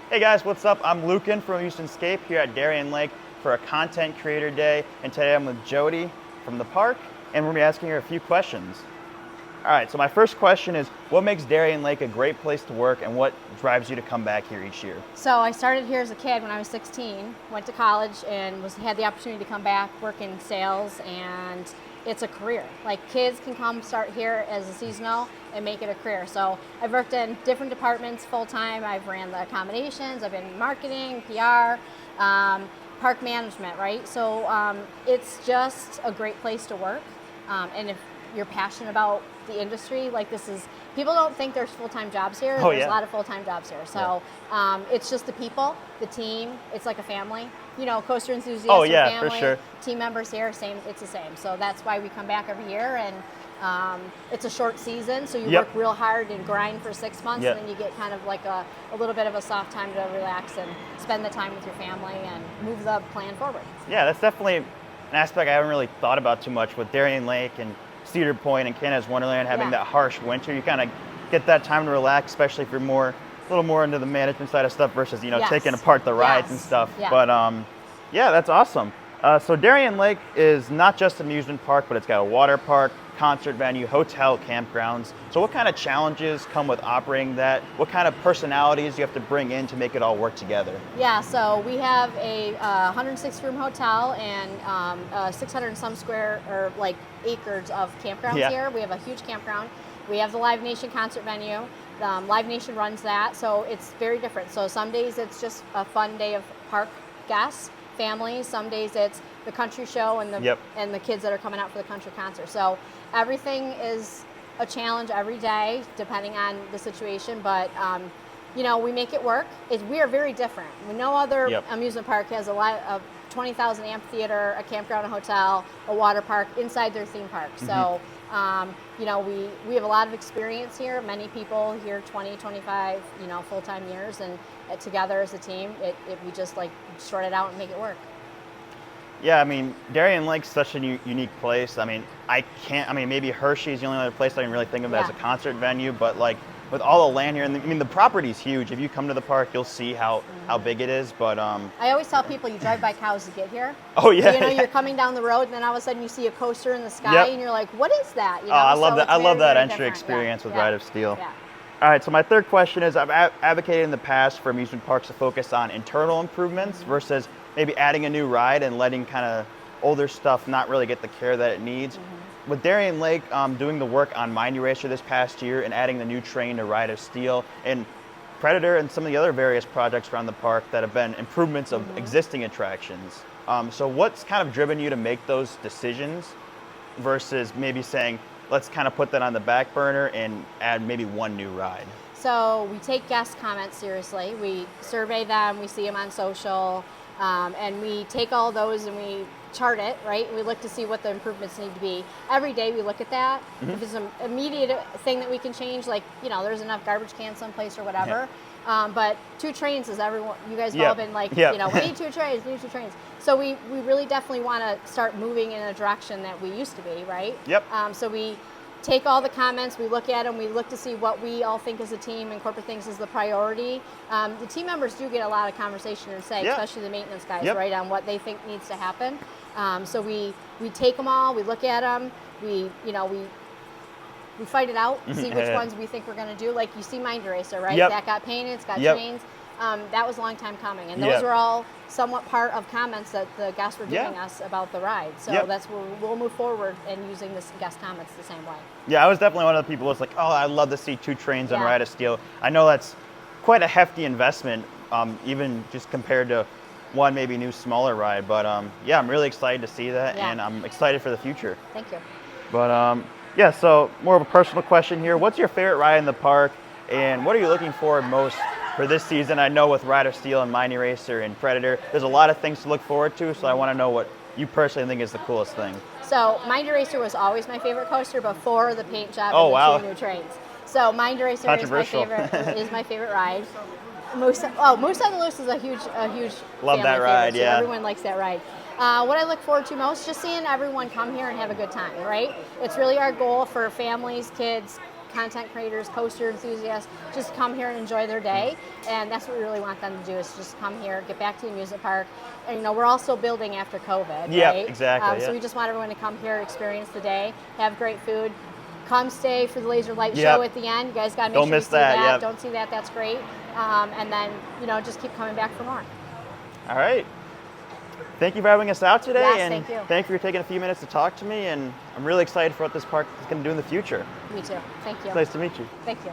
Hey guys, what's up? I'm Lucan from Houston Scape here at Darien Lake for a Content Creator Day, and today I'm with Jody from the park, and we're going to be asking her a few questions. All right, so my first question is, what makes Darien Lake a great place to work, and what drives you to come back here each year? So I started here as a kid when I was 16, went to college and had the opportunity to come back, work in sales, and it's a career. Like, kids can come start here as a seasonal and make it a career. So I've worked in different departments full time. I've ran the accommodations, I've been in marketing, PR, park management, right? So it's just a great place to work. And if you're passionate about the industry, like, this is, people don't think there's full-time jobs here. Oh, there's yeah. a lot of full-time jobs here. So it's just the people, the team. It's like a family. You know, coaster enthusiasts Oh, are yeah, family. for sure. Team members here, it's the same. So that's why we come back every year, and it's a short season, so you work real hard and grind for 6 months, and then you get kind of like a little bit of a soft time to relax and spend the time with your family and move the plan forward. Yeah, that's definitely an aspect I haven't really thought about too much with Darien Lake and Cedar Point and Canada's Wonderland having that harsh winter. You kind of get that time to relax, especially if you're a little more into the management side of stuff versus, you know, taking apart the rides and stuff. Yeah. But yeah, that's awesome. So Darien Lake is not just an amusement park, but it's got a water park, concert venue, hotel, campgrounds. So what kind of challenges come with operating that? What kind of personalities do you have to bring in to make it all work together? Yeah, so we have a 106-room hotel and 600 and some square or like acres of campgrounds here. We have a huge campground. We have the Live Nation concert venue. Live Nation runs that, so it's very different. So some days it's just a fun day of park guests, families. Some days it's the country show and the kids that are coming out for the country concert. So everything is a challenge every day, depending on the situation. But you know, we make it work. We are very different. No other amusement park has a lot of 20,000 amphitheater, a campground, a hotel, a water park inside their theme park. So you know, we have a lot of experience here. Many people here, 20, 25, you know, full-time years, and together as a team, we just like sort it out and make it work. Yeah, I mean, Darien Lake's such a unique place. I mean, maybe Hershey's the only other place I can really think of as a concert venue, but like with all the land here, and the property's huge. If you come to the park, you'll see how big it is. But I always tell people you drive by cows to get here. Oh yeah. You know, you're coming down the road, and then all of a sudden you see a coaster in the sky, and you're like, "What is that?" You know? I love so that. I love that entry different. experience with Ride of Steel. Yeah. All right, so my third question is, I've advocated in the past for amusement parks to focus on internal improvements versus maybe adding a new ride and letting kind of older stuff not really get the care that it needs. With Darien Lake doing the work on Mind Eraser this past year and adding the new train to Ride of Steel and Predator and some of the other various projects around the park that have been improvements of existing attractions. So what's kind of driven you to make those decisions versus maybe saying, let's kind of put that on the back burner and add maybe one new ride? So we take guest comments seriously. We survey them, we see them on social, and we take all those and we chart it, right? We look to see what the improvements need to be. Every day we look at that. If it's an immediate thing that we can change, like, you know, there's enough garbage cans someplace or whatever. But 2 trains is everyone, you guys have all been like, you know, we need 2 trains, we need 2 trains. So we really definitely want to start moving in a direction that we used to be, right? So we take all the comments, we look at them, we look to see what we all think as a team and corporate thinks is the priority. The team members do get a lot of conversation and say, especially the maintenance guys, right, on what they think needs to happen. So we take them all, we look at them, we fight it out, see which ones we think we're going to do. Like, you see Mind Eraser, right? That got painted, it's got trains. That was a long time coming, and those were all somewhat part of comments that the guests were giving us about the ride. So that's where we'll move forward and using this guest comments the same way. Yeah, I was definitely one of the people who was like, oh, I'd love to see 2 trains on Ride of Steel. I know that's quite a hefty investment, even just compared to one maybe new smaller ride. But yeah, I'm really excited to see that, and I'm excited for the future. Thank you. But yeah, so more of a personal question here. What's your favorite ride in the park, and what are you looking for most for this season? I know with Ride of Steel and Mind Eraser and Predator, there's a lot of things to look forward to, so I want to know what you personally think is the coolest thing. So Mind Eraser was always my favorite coaster before the paint job and the 2 new trains. So Mind Eraser is my favorite ride. Moose on the Loose is a huge love that ride, favorite, everyone likes that ride. What I look forward to most, just seeing everyone come here and have a good time, right? It's really our goal for families, kids, content creators, coaster enthusiasts, just come here and enjoy their day. And that's what we really want them to do, is just come here, get back to the amusement park. And, you know, we're also building after COVID, Yep, right? exactly, So yeah. we just want everyone to come here, experience the day, have great food. Come stay for the laser light Yep. show at the end. You guys got to make Don't sure miss you see that. that, yep. Don't see that, that's great. And then, you know, just keep coming back for more. All right. Thank you for having us out today. Yes, and thank you. thank you for taking a few minutes to talk to me. And I'm really excited for what this park is going to do in the future. Me too. Thank you. It's nice to meet you. Thank you.